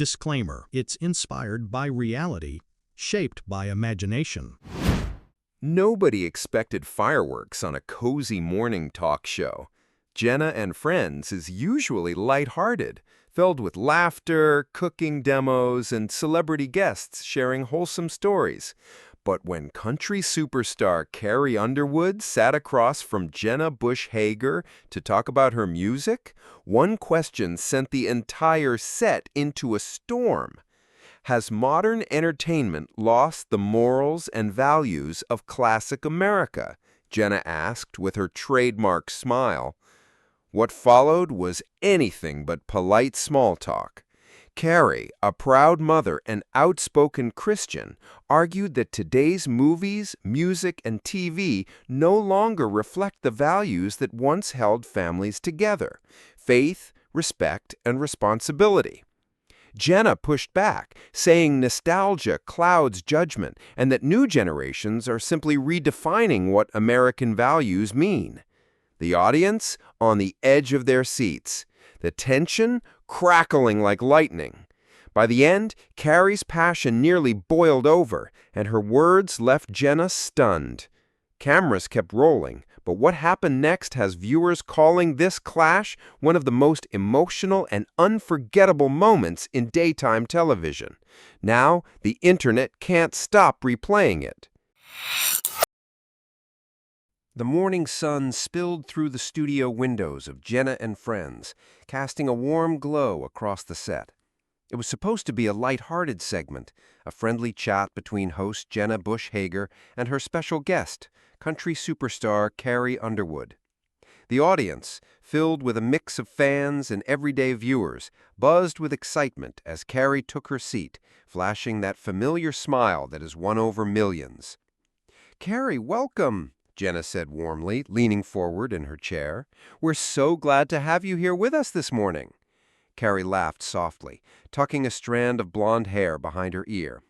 Disclaimer: it's inspired by reality, shaped by imagination. Nobody expected fireworks on a cozy morning talk show. Jenna and Friends is usually lighthearted, filled with laughter, cooking demos, and celebrity guests sharing wholesome stories. But when country superstar Carrie Underwood sat across from Jenna Bush Hager to talk about her music, one question sent the entire set into a storm. Has modern entertainment lost the morals and values of classic America? Jenna asked with her trademark smile. What followed was anything but polite small talk. Carrie, a proud mother and outspoken Christian, argued that today's movies, music, and TV no longer reflect the values that once held families together: faith, respect, and responsibility. Jenna pushed back, saying nostalgia clouds judgment and that new generations are simply redefining what American values mean. The audience on the edge of their seats, the tension crackling like lightning. By the end, Carrie's passion nearly boiled over, and her words left Jenna stunned. Cameras kept rolling, but what happened next has viewers calling this clash one of the most emotional and unforgettable moments in daytime television. Now, the internet can't stop replaying it. The morning sun spilled through the studio windows of Jenna and Friends, casting a warm glow across the set. It was supposed to be a light-hearted segment, a friendly chat between host Jenna Bush Hager and her special guest, country superstar Carrie Underwood. The audience, filled with a mix of fans and everyday viewers, buzzed with excitement as Carrie took her seat, flashing that familiar smile that has won over millions. "Carrie, welcome," Jenna said warmly, leaning forward in her chair. "We're so glad to have you here with us this morning." Carrie laughed softly, tucking a strand of blonde hair behind her ear.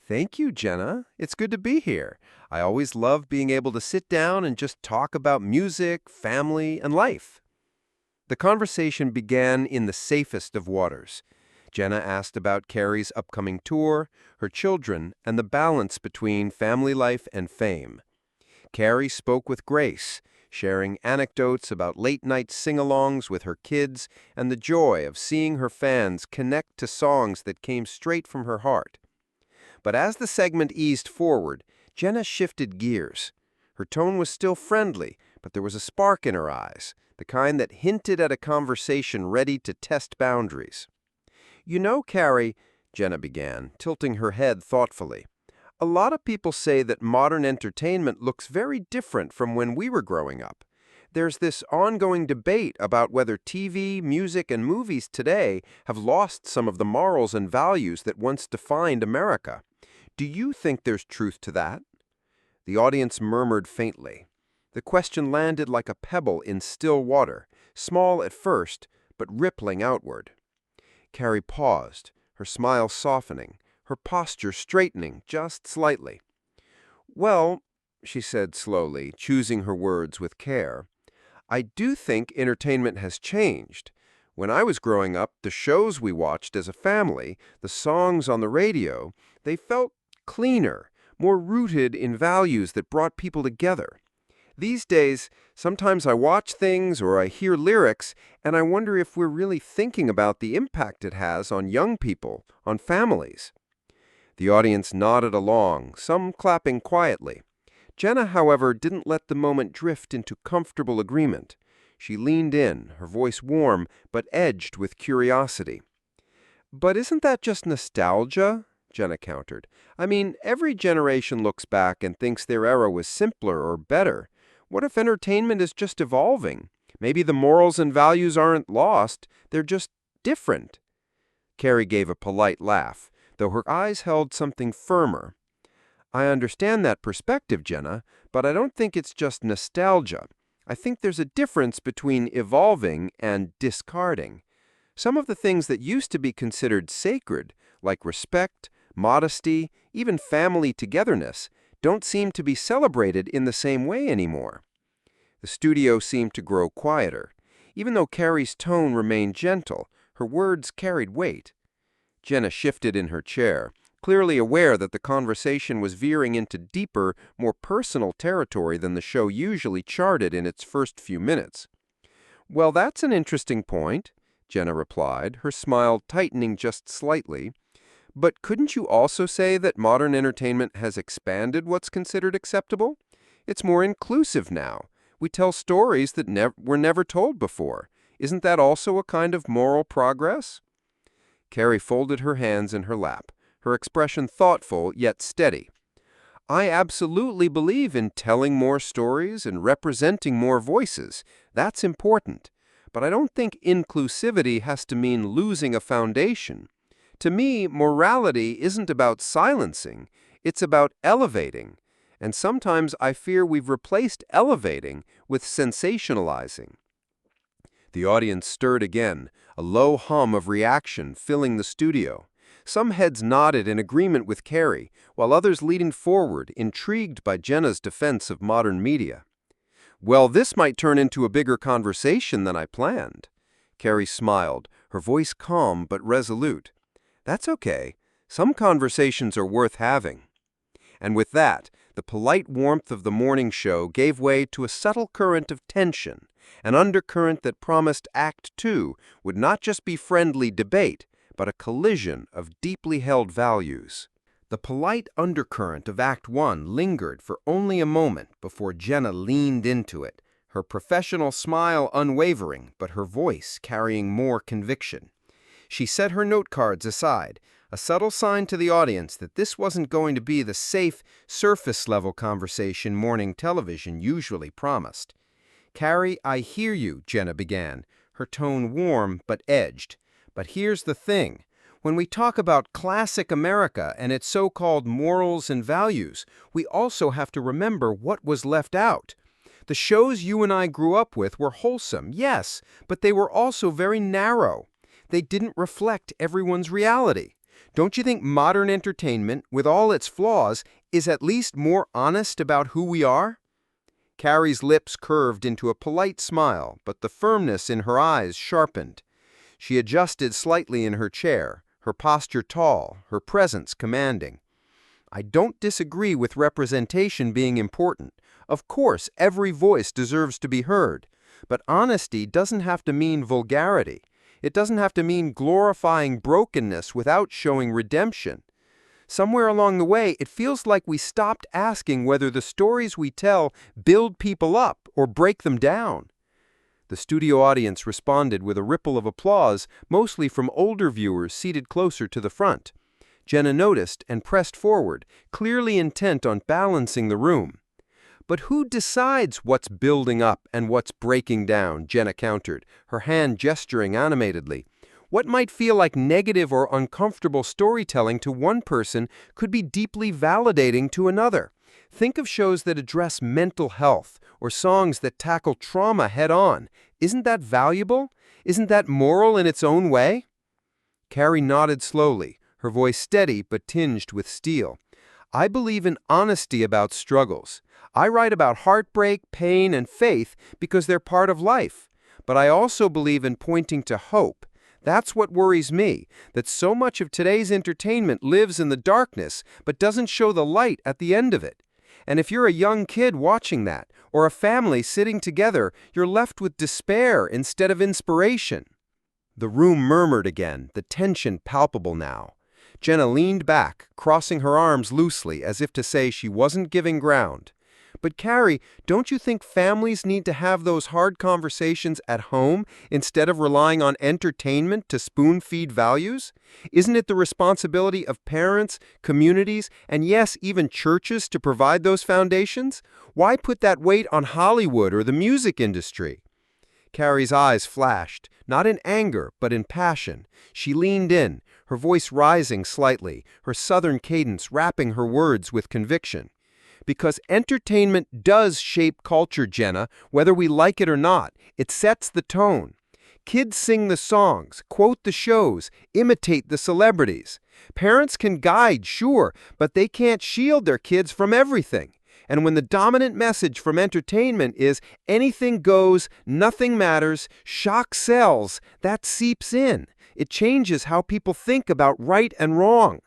"Thank you, Jenna. It's good to be here. I always love being able to sit down and just talk about music, family, and life." The conversation began in the safest of waters. Jenna asked about Carrie's upcoming tour, her children, and the balance between family life and fame. Carrie spoke with grace, sharing anecdotes about late-night sing-alongs with her kids and the joy of seeing her fans connect to songs that came straight from her heart. But as the segment eased forward, Jenna shifted gears. Her tone was still friendly, but there was a spark in her eyes, the kind that hinted at a conversation ready to test boundaries. "You know, Carrie," Jenna began, tilting her head thoughtfully, "a lot of people say that modern entertainment looks very different from when we were growing up. There's this ongoing debate about whether TV, music, and movies today have lost some of the morals and values that once defined America. Do you think there's truth to that?" The audience murmured faintly. The question landed like a pebble in still water, small at first, but rippling outward. Carrie paused, her smile softening, her posture straightening just slightly. "Well," she said slowly, choosing her words with care, "I do think entertainment has changed. When I was growing up, the shows we watched as a family, the songs on the radio, they felt cleaner, more rooted in values that brought people together. These days, sometimes I watch things or I hear lyrics, and I wonder if we're really thinking about the impact it has on young people, on families." The audience nodded along, some clapping quietly. Jenna, however, didn't let the moment drift into comfortable agreement. She leaned in, her voice warm, but edged with curiosity. "But isn't that just nostalgia?" Jenna countered. "I mean, every generation looks back and thinks their era was simpler or better. What if entertainment is just evolving? Maybe the morals and values aren't lost, they're just different." Carrie gave a polite laugh, though her eyes held something firmer. "I understand that perspective, Jenna, but I don't think it's just nostalgia. I think there's a difference between evolving and discarding. Some of the things that used to be considered sacred, like respect, modesty, even family togetherness, don't seem to be celebrated in the same way anymore." The studio seemed to grow quieter. Even though Carrie's tone remained gentle, her words carried weight. Jenna shifted in her chair, clearly aware that the conversation was veering into deeper, more personal territory than the show usually charted in its first few minutes. "Well, that's an interesting point," Jenna replied, her smile tightening just slightly. "But couldn't you also say that modern entertainment has expanded what's considered acceptable? It's more inclusive now. We tell stories that were never told before. Isn't that also a kind of moral progress?" Carrie folded her hands in her lap, her expression thoughtful yet steady. "I absolutely believe in telling more stories and representing more voices. That's important. But I don't think inclusivity has to mean losing a foundation. To me, morality isn't about silencing, it's about elevating. And sometimes I fear we've replaced elevating with sensationalizing." The audience stirred again, a low hum of reaction filling the studio. Some heads nodded in agreement with Carrie, while others leaned forward, intrigued by Jenna's defense of modern media. "Well, this might turn into a bigger conversation than I planned." Carrie smiled, her voice calm but resolute. "That's okay. Some conversations are worth having." And with that, the polite warmth of the morning show gave way to a subtle current of tension, an undercurrent that promised Act Two would not just be friendly debate, but a collision of deeply held values. The polite undercurrent of Act One lingered for only a moment before Jenna leaned into it, her professional smile unwavering, but her voice carrying more conviction. She set her note cards aside, a subtle sign to the audience that this wasn't going to be the safe, surface-level conversation morning television usually promised. "Carrie, I hear you," Jenna began, her tone warm but edged. "But here's the thing. When we talk about classic America and its so-called morals and values, we also have to remember what was left out. The shows you and I grew up with were wholesome, yes, but they were also very narrow. They didn't reflect everyone's reality. Don't you think modern entertainment, with all its flaws, is at least more honest about who we are?" Carrie's lips curved into a polite smile, but the firmness in her eyes sharpened. She adjusted slightly in her chair, her posture tall, her presence commanding. "I don't disagree with representation being important. Of course, every voice deserves to be heard. But honesty doesn't have to mean vulgarity. It doesn't have to mean glorifying brokenness without showing redemption. Somewhere along the way, it feels like we stopped asking whether the stories we tell build people up or break them down." The studio audience responded with a ripple of applause, mostly from older viewers seated closer to the front. Jenna noticed and pressed forward, clearly intent on balancing the room. "But who decides what's building up and what's breaking down?" Jenna countered, her hand gesturing animatedly. "What might feel like negative or uncomfortable storytelling to one person could be deeply validating to another. Think of shows that address mental health or songs that tackle trauma head-on. Isn't that valuable? Isn't that moral in its own way?" Carrie nodded slowly, her voice steady but tinged with steel. "I believe in honesty about struggles. I write about heartbreak, pain, and faith because they're part of life. But I also believe in pointing to hope. That's what worries me, that so much of today's entertainment lives in the darkness but doesn't show the light at the end of it. And if you're a young kid watching that, or a family sitting together, you're left with despair instead of inspiration." The room murmured again, the tension palpable now. Jenna leaned back, crossing her arms loosely as if to say she wasn't giving ground. "But Carrie, don't you think families need to have those hard conversations at home instead of relying on entertainment to spoon-feed values? Isn't it the responsibility of parents, communities, and yes, even churches to provide those foundations? Why put that weight on Hollywood or the music industry?" Carrie's eyes flashed, not in anger, but in passion. She leaned in, her voice rising slightly, her southern cadence wrapping her words with conviction. "Because entertainment does shape culture, Jenna, whether we like it or not. It sets the tone. Kids sing the songs, quote the shows, imitate the celebrities. Parents can guide, sure, but they can't shield their kids from everything. And when the dominant message from entertainment is anything goes, nothing matters, shock sells, that seeps in. It changes how people think about right and wrong."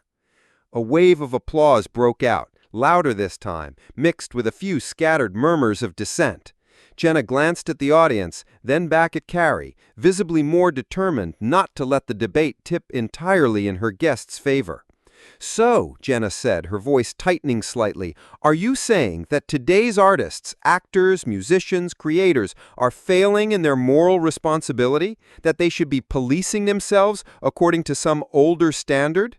A wave of applause broke out, louder this time, mixed with a few scattered murmurs of dissent. Jenna glanced at the audience, then back at Carrie, visibly more determined not to let the debate tip entirely in her guest's favor. "So," Jenna said, her voice tightening slightly, "are you saying that today's artists, actors, musicians, creators are failing in their moral responsibility? That they should be policing themselves according to some older standard?"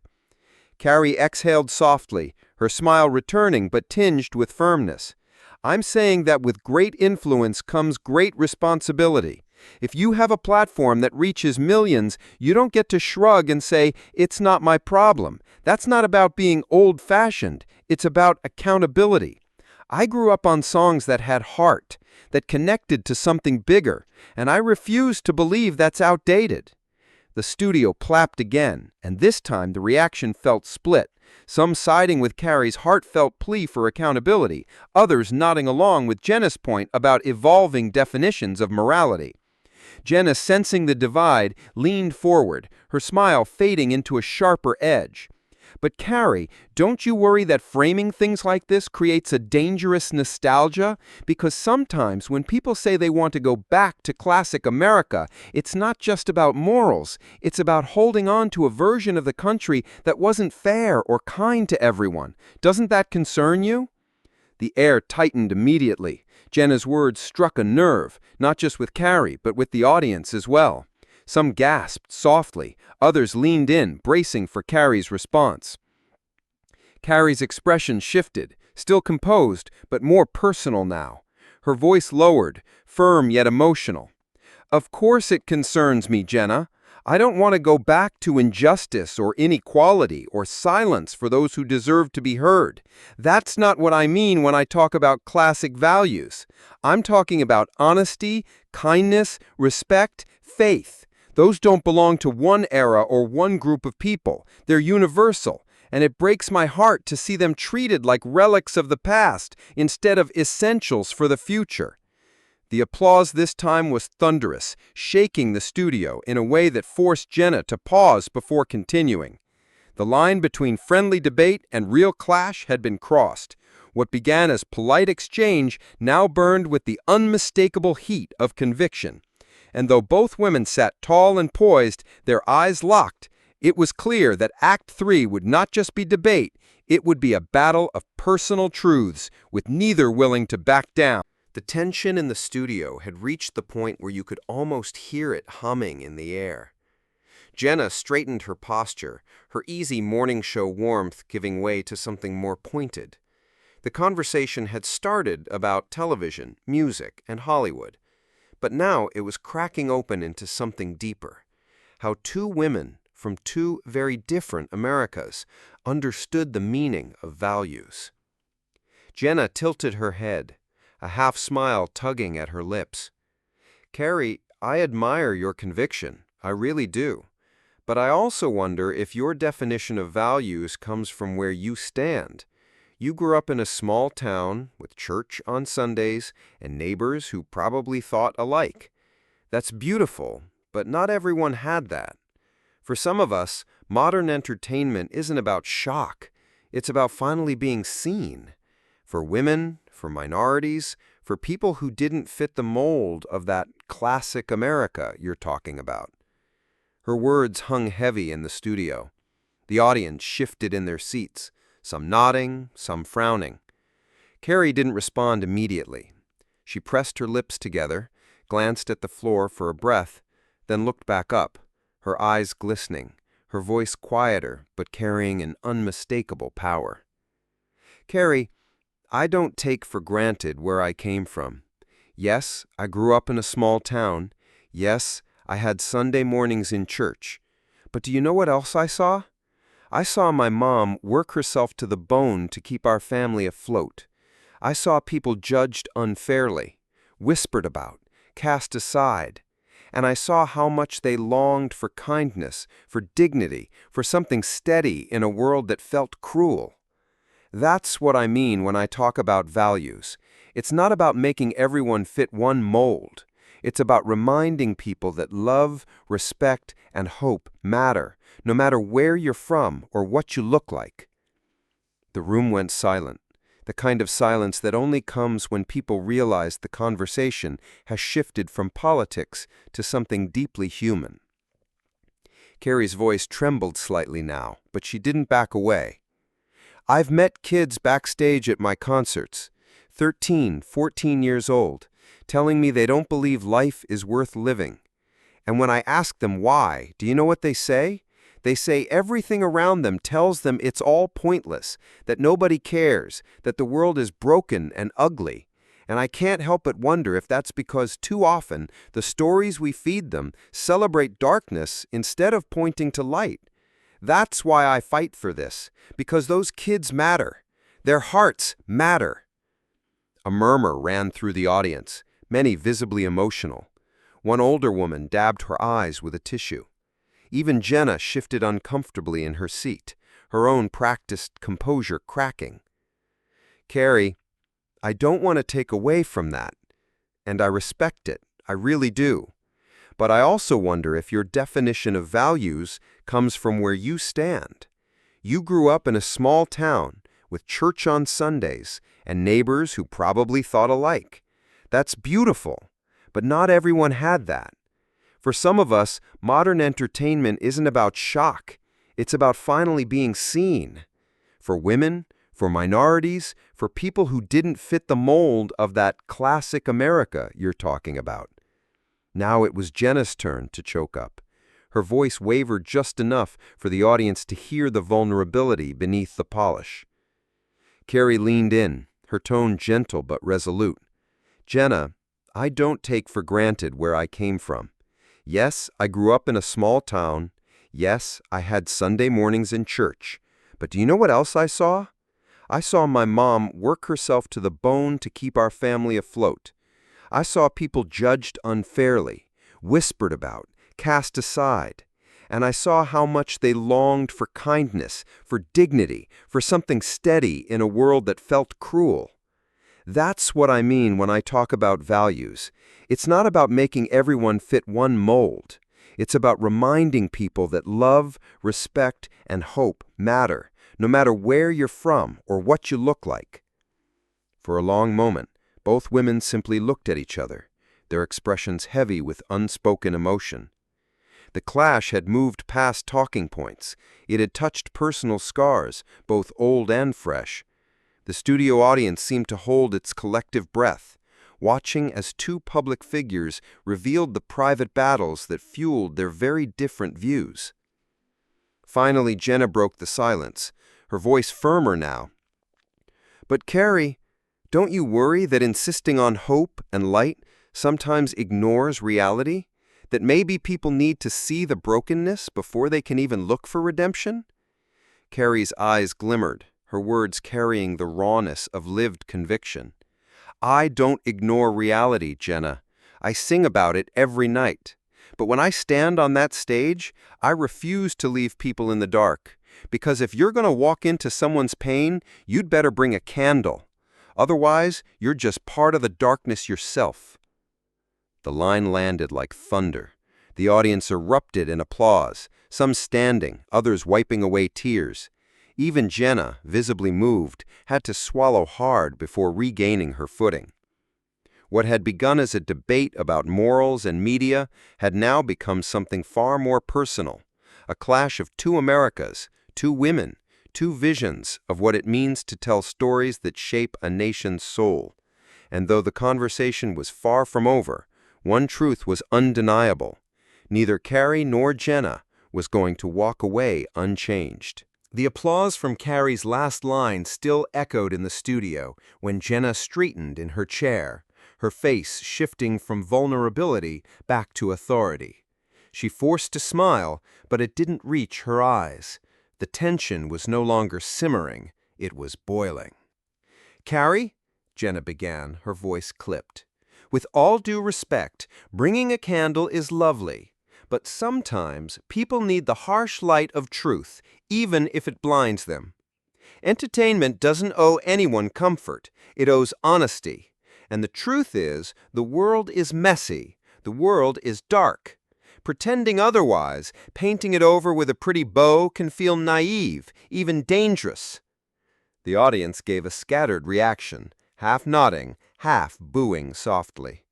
Carrie exhaled softly, her smile returning but tinged with firmness. "I'm saying that with great influence comes great responsibility. If you have a platform that reaches millions, you don't get to shrug and say, 'It's not my problem.' That's not about being old-fashioned. It's about accountability. I grew up on songs that had heart, that connected to something bigger, and I refuse to believe that's outdated." The studio clapped again, and this time the reaction felt split, some siding with Carrie's heartfelt plea for accountability, others nodding along with Jenna's point about evolving definitions of morality. Jenna, sensing the divide, leaned forward, her smile fading into a sharper edge. "But Carrie, don't you worry that framing things like this creates a dangerous nostalgia? Because sometimes when people say they want to go back to classic America, it's not just about morals. It's about holding on to a version of the country that wasn't fair or kind to everyone. Doesn't that concern you?" The air tightened immediately. Jenna's words struck a nerve, not just with Carrie, but with the audience as well. Some gasped softly, others leaned in, bracing for Carrie's response. Carrie's expression shifted, still composed, but more personal now. Her voice lowered, firm yet emotional. "Of course it concerns me, Jenna. I don't want to go back to injustice or inequality or silence for those who deserve to be heard. That's not what I mean when I talk about classic values. I'm talking about honesty, kindness, respect, faith. Those don't belong to one era or one group of people. They're universal, and it breaks my heart to see them treated like relics of the past instead of essentials for the future." The applause this time was thunderous, shaking the studio in a way that forced Jenna to pause before continuing. The line between friendly debate and real clash had been crossed. What began as polite exchange now burned with the unmistakable heat of conviction. And though both women sat tall and poised, their eyes locked, it was clear that Act 3 would not just be debate, it would be a battle of personal truths, with neither willing to back down. The tension in the studio had reached the point where you could almost hear it humming in the air. Jenna straightened her posture, her easy morning show warmth giving way to something more pointed. The conversation had started about television, music, and Hollywood. But now it was cracking open into something deeper. How two women from two very different Americas understood the meaning of values. Jenna tilted her head, a half-smile tugging at her lips. "Carrie, I admire your conviction. I really do. But I also wonder if your definition of values comes from where you stand. You grew up in a small town with church on Sundays and neighbors who probably thought alike. That's beautiful, but not everyone had that. For some of us, modern entertainment isn't about shock. It's about finally being seen. For women, for minorities, for people who didn't fit the mold of that classic America you're talking about." Her words hung heavy in the studio. The audience shifted in their seats, some nodding, some frowning. Carrie didn't respond immediately. She pressed her lips together, glanced at the floor for a breath, then looked back up, her eyes glistening, her voice quieter but carrying an unmistakable power. "Carrie, I don't take for granted where I came from. Yes, I grew up in a small town. Yes, I had Sunday mornings in church. But do you know what else I saw? I saw my mom work herself to the bone to keep our family afloat. I saw people judged unfairly, whispered about, cast aside. And I saw how much they longed for kindness, for dignity, for something steady in a world that felt cruel. That's what I mean when I talk about values. It's not about making everyone fit one mold. It's about reminding people that love, respect, and hope matter, no matter where you're from or what you look like. The room went silent, the kind of silence that only comes when people realize the conversation has shifted from politics to something deeply human. Carrie's voice trembled slightly now, but she didn't back away. I've met kids backstage at my concerts, 13, 14 years old, telling me they don't believe life is worth living. And when I ask them why, do you know what they say? They say everything around them tells them it's all pointless, that nobody cares, that the world is broken and ugly. And I can't help but wonder if that's because too often the stories we feed them celebrate darkness instead of pointing to light. That's why I fight for this, because those kids matter. Their hearts matter. A murmur ran through the audience, many visibly emotional. One older woman dabbed her eyes with a tissue. Even Jenna shifted uncomfortably in her seat, her own practiced composure cracking. Carrie, I don't want to take away from that, and I respect it, I really do. But I also wonder if your definition of values comes from where you stand. You grew up in a small town with church on Sundays and neighbors who probably thought alike. That's beautiful, but not everyone had that. For some of us, modern entertainment isn't about shock. It's about finally being seen. For women, for minorities, for people who didn't fit the mold of that classic America you're talking about. Now it was Jenna's turn to choke up. Her voice wavered just enough for the audience to hear the vulnerability beneath the polish. Carrie leaned in, her tone gentle but resolute. Jenna, I don't take for granted where I came from. Yes, I grew up in a small town. Yes, I had Sunday mornings in church. But do you know what else I saw? I saw my mom work herself to the bone to keep our family afloat. I saw people judged unfairly, whispered about, cast aside. And I saw how much they longed for kindness, for dignity, for something steady in a world that felt cruel. That's what I mean when I talk about values. It's not about making everyone fit one mold. It's about reminding people that love, respect, and hope matter, no matter where you're from or what you look like. For a long moment, both women simply looked at each other, their expressions heavy with unspoken emotion. The clash had moved past talking points. It had touched personal scars, both old and fresh. The studio audience seemed to hold its collective breath, watching as two public figures revealed the private battles that fueled their very different views. Finally, Jenna broke the silence, her voice firmer now. But Carrie, don't you worry that insisting on hope and light sometimes ignores reality? That maybe people need to see the brokenness before they can even look for redemption? Carrie's eyes glimmered, her words carrying the rawness of lived conviction. I don't ignore reality, Jenna. I sing about it every night. But when I stand on that stage, I refuse to leave people in the dark. Because if you're going to walk into someone's pain, you'd better bring a candle. Otherwise, you're just part of the darkness yourself. The line landed like thunder. The audience erupted in applause, some standing, others wiping away tears. Even Jenna, visibly moved, had to swallow hard before regaining her footing. What had begun as a debate about morals and media had now become something far more personal, a clash of two Americas, two women, two visions of what it means to tell stories that shape a nation's soul. And though the conversation was far from over, one truth was undeniable. Neither Carrie nor Jenna was going to walk away unchanged. The applause from Carrie's last line still echoed in the studio when Jenna straightened in her chair, her face shifting from vulnerability back to authority. She forced a smile, but it didn't reach her eyes. The tension was no longer simmering, it was boiling. Carrie, Jenna began, her voice clipped. With all due respect, bringing a candle is lovely. But sometimes people need the harsh light of truth, even if it blinds them. Entertainment doesn't owe anyone comfort. It owes honesty. And the truth is, the world is messy. The world is dark. Pretending otherwise, painting it over with a pretty bow, can feel naive, even dangerous. The audience gave a scattered reaction, half nodding, half booing softly.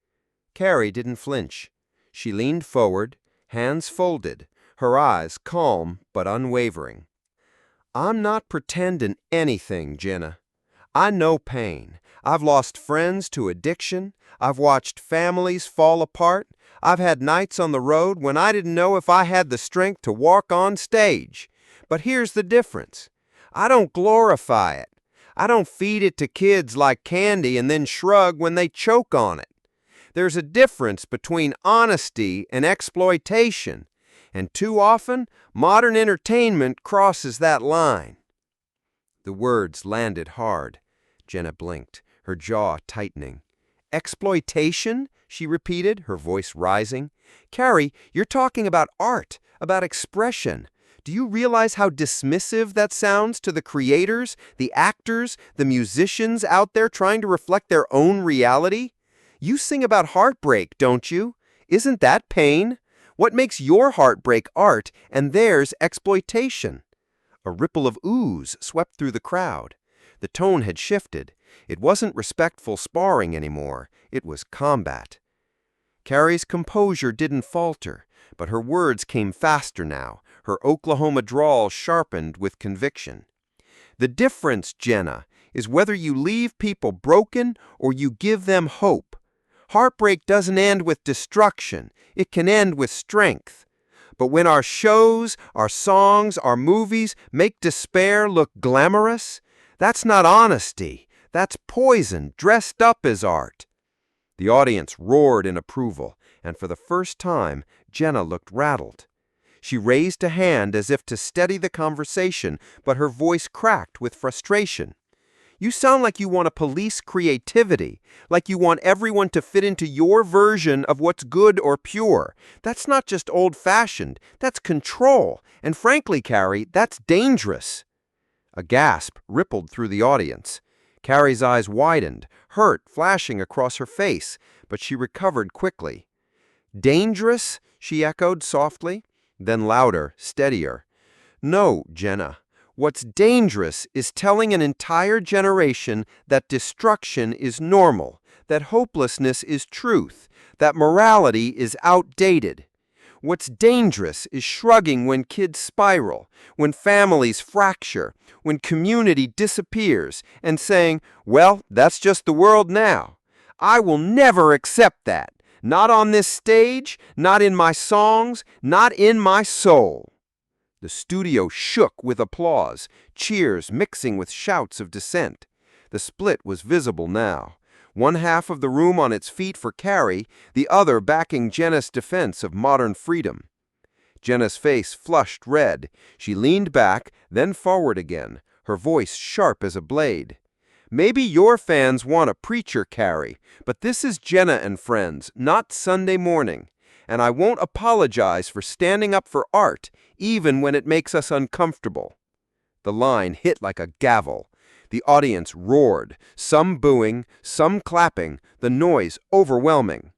Carrie didn't flinch. She leaned forward, hands folded, her eyes calm but unwavering. "I'm not pretending anything, Jenna. I know pain. I've lost friends to addiction. I've watched families fall apart. I've had nights on the road when I didn't know if I had the strength to walk on stage. But here's the difference. I don't glorify it. I don't feed it to kids like candy and then shrug when they choke on it. There's a difference between honesty and exploitation, and too often, modern entertainment crosses that line." The words landed hard. Jenna blinked, her jaw tightening. "Exploitation?" she repeated, her voice rising. "Carrie, you're talking about art, about expression. Do you realize how dismissive that sounds to the creators, the actors, the musicians out there trying to reflect their own reality? You sing about heartbreak, don't you? Isn't that pain? What makes your heartbreak art and theirs exploitation?" A ripple of oohs swept through the crowd. The tone had shifted. It wasn't respectful sparring anymore. It was combat. Carrie's composure didn't falter, but her words came faster now, her Oklahoma drawl sharpened with conviction. "The difference, Jenna, is whether you leave people broken or you give them hope. Heartbreak doesn't end with destruction. It can end with strength. But when our shows, our songs, our movies make despair look glamorous, that's not honesty. That's poison dressed up as art." The audience roared in approval, and for the first time, Jenna looked rattled. She raised a hand as if to steady the conversation, but her voice cracked with frustration. "You sound like you want to police creativity, like you want everyone to fit into your version of what's good or pure. That's not just old-fashioned, that's control. And frankly, Carrie, that's dangerous." A gasp rippled through the audience. Carrie's eyes widened, hurt flashing across her face, but she recovered quickly. "Dangerous?" she echoed softly, then louder, steadier. "No, Jenna. What's dangerous is telling an entire generation that destruction is normal, that hopelessness is truth, that morality is outdated. What's dangerous is shrugging when kids spiral, when families fracture, when community disappears, and saying, 'Well, that's just the world now.' I will never accept that. Not on this stage, not in my songs, not in my soul." The studio shook with applause, cheers mixing with shouts of dissent. The split was visible now. One half of the room on its feet for Carrie, the other backing Jenna's defense of modern freedom. Jenna's face flushed red. She leaned back, then forward again, her voice sharp as a blade. "Maybe your fans want a preacher, Carrie, but this is Jenna and Friends, not Sunday morning. And I won't apologize for standing up for art, even when it makes us uncomfortable." The line hit like a gavel. The audience roared, some booing, some clapping, the noise overwhelming.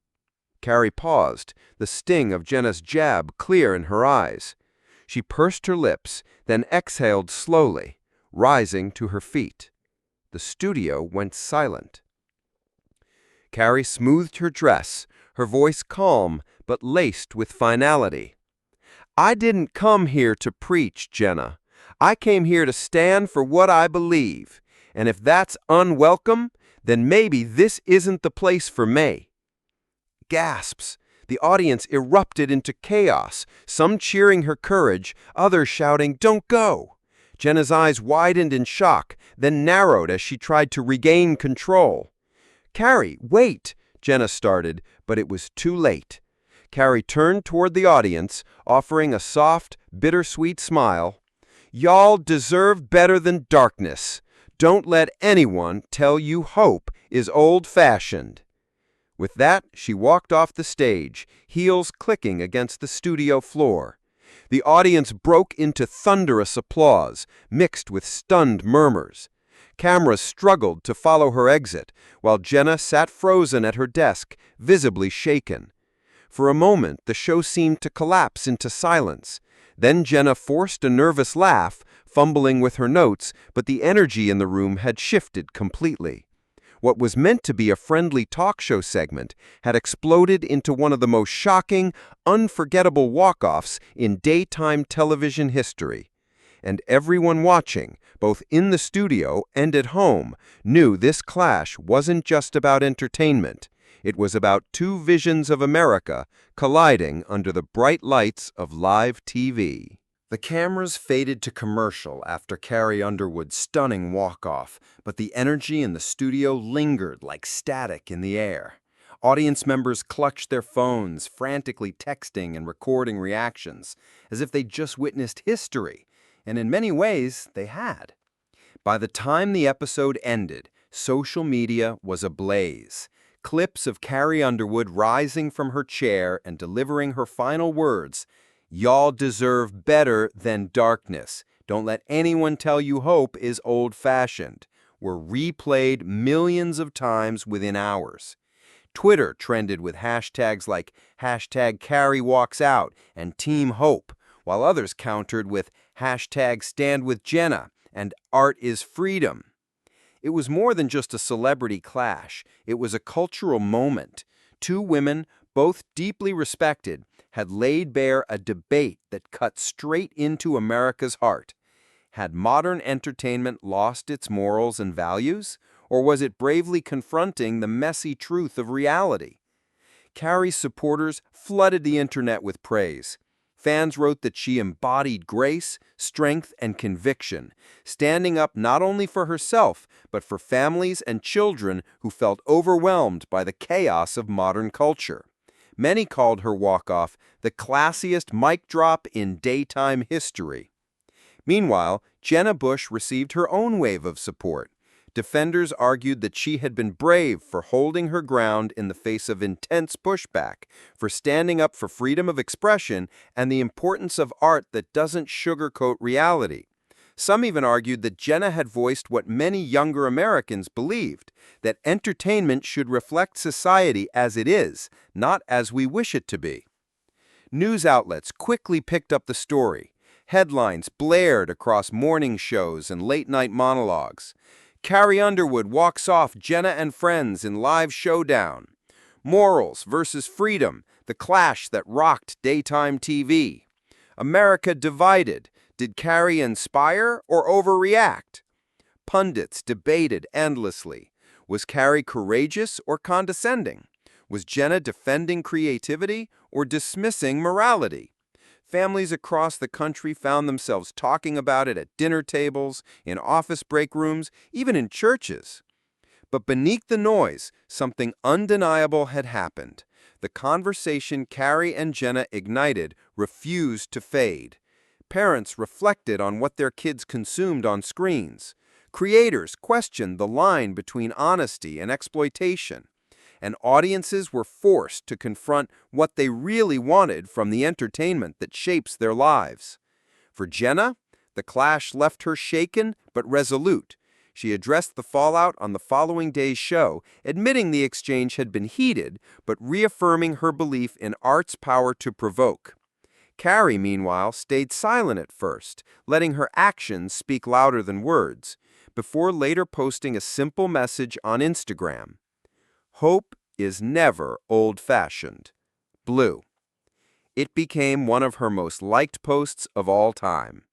Carrie paused, the sting of Jenna's jab clear in her eyes. She pursed her lips, then exhaled slowly, rising to her feet. The studio went silent. Carrie smoothed her dress, her voice calm but laced with finality. "I didn't come here to preach, Jenna. I came here to stand for what I believe. And if that's unwelcome, then maybe this isn't the place for me." Gasps. The audience erupted into chaos, some cheering her courage, others shouting, "Don't go!" Jenna's eyes widened in shock, then narrowed as she tried to regain control. "Carrie, wait!" Jenna started, but it was too late. Carrie turned toward the audience, offering a soft, bittersweet smile. "Y'all deserve better than darkness. Don't let anyone tell you hope is old-fashioned." With that, she walked off the stage, heels clicking against the studio floor. The audience broke into thunderous applause, mixed with stunned murmurs. Cameras struggled to follow her exit, while Jenna sat frozen at her desk, visibly shaken. For a moment, the show seemed to collapse into silence. Then Jenna forced a nervous laugh, fumbling with her notes, but the energy in the room had shifted completely. What was meant to be a friendly talk show segment had exploded into one of the most shocking, unforgettable walk-offs in daytime television history. And everyone watching, both in the studio and at home, knew this clash wasn't just about entertainment. It was about two visions of America colliding under the bright lights of live TV. The cameras faded to commercial after Carrie Underwood's stunning walk-off, but the energy in the studio lingered like static in the air. Audience members clutched their phones, frantically texting and recording reactions, as if they'd just witnessed history, and in many ways, they had. By the time the episode ended, social media was ablaze. Clips of Carrie Underwood rising from her chair and delivering her final words, "Y'all deserve better than darkness. Don't let anyone tell you hope is old-fashioned," were replayed millions of times within hours. Twitter trended with hashtags like #CarrieWalksOut and Team Hope, while others countered with #StandWithJenna and Art is Freedom. It was more than just a celebrity clash. It was a cultural moment. Two women, both deeply respected, had laid bare a debate that cut straight into America's heart. Had modern entertainment lost its morals and values, or was it bravely confronting the messy truth of reality? Carrie's supporters flooded the internet with praise. Fans wrote that she embodied grace, strength, and conviction, standing up not only for herself, but for families and children who felt overwhelmed by the chaos of modern culture. Many called her walk-off the classiest mic drop in daytime history. Meanwhile, Jenna Bush received her own wave of support. Defenders argued that she had been brave for holding her ground in the face of intense pushback, for standing up for freedom of expression and the importance of art that doesn't sugarcoat reality. Some even argued that Jenna had voiced what many younger Americans believed, that entertainment should reflect society as it is, not as we wish it to be. News outlets quickly picked up the story. Headlines blared across morning shows and late-night monologues. Carrie Underwood walks off Jenna and Friends in live showdown. Morals versus freedom, the clash that rocked daytime TV. America divided. Did Carrie inspire or overreact? Pundits debated endlessly. Was Carrie courageous or condescending? Was Jenna defending creativity or dismissing morality? Families across the country found themselves talking about it at dinner tables, in office break rooms, even in churches. But beneath the noise, something undeniable had happened. The conversation Carrie and Jenna ignited refused to fade. Parents reflected on what their kids consumed on screens. Creators questioned the line between honesty and exploitation. And audiences were forced to confront what they really wanted from the entertainment that shapes their lives. For Jenna, the clash left her shaken but resolute. She addressed the fallout on the following day's show, admitting the exchange had been heated, but reaffirming her belief in art's power to provoke. Carrie, meanwhile, stayed silent at first, letting her actions speak louder than words, before later posting a simple message on Instagram. Hope is never old-fashioned. Blue. It became one of her most liked posts of all time.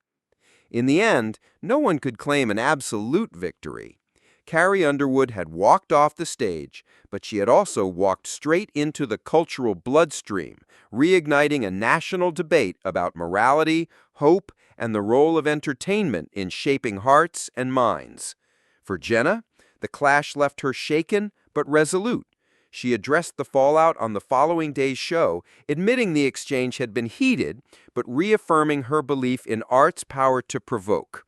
In the end, no one could claim an absolute victory. Carrie Underwood had walked off the stage, but she had also walked straight into the cultural bloodstream, reigniting a national debate about morality, hope, and the role of entertainment in shaping hearts and minds. For Jenna, the clash left her shaken but resolute. She addressed the fallout on the following day's show, admitting the exchange had been heated, but reaffirming her belief in art's power to provoke.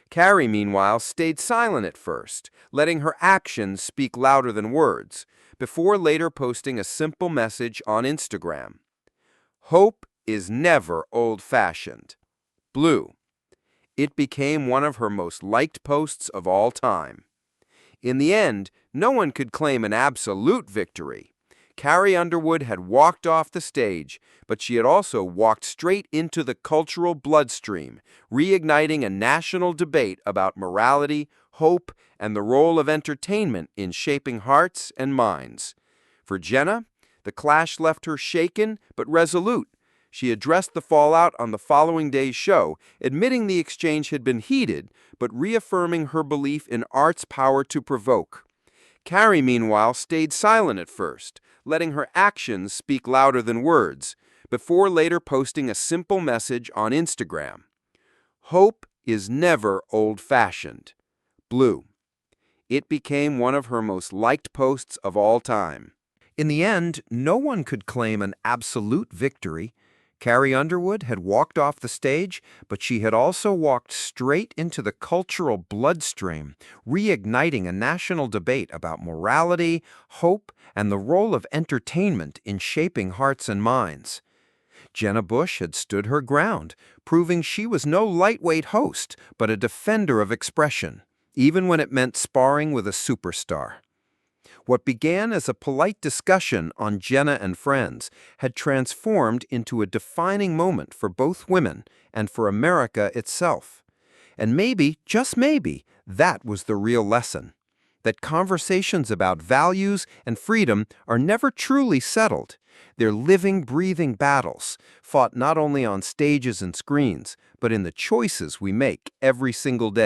Carrie, meanwhile, stayed silent at first, letting her actions speak louder than words, before later posting a simple message on Instagram. Hope is never old-fashioned. Blue. It became one of her most liked posts of all time. In the end, no one could claim an absolute victory. Carrie Underwood had walked off the stage, but she had also walked straight into the cultural bloodstream, reigniting a national debate about morality, hope, and the role of entertainment in shaping hearts and minds. For Jenna, the clash left her shaken but resolute. She addressed the fallout on the following day's show, admitting the exchange had been heated, but reaffirming her belief in art's power to provoke. Carrie, meanwhile, stayed silent at first, letting her actions speak louder than words, before later posting a simple message on Instagram. Hope is never old-fashioned. Blue. It became one of her most liked posts of all time. In the end, no one could claim an absolute victory. Carrie Underwood had walked off the stage, but she had also walked straight into the cultural bloodstream, reigniting a national debate about morality, hope, and the role of entertainment in shaping hearts and minds. Jenna Bush had stood her ground, proving she was no lightweight host, but a defender of expression, even when it meant sparring with a superstar. What began as a polite discussion on Jenna and Friends had transformed into a defining moment for both women and for America itself. And maybe, just maybe, that was the real lesson. That conversations about values and freedom are never truly settled. They're living, breathing battles, fought not only on stages and screens, but in the choices we make every single day.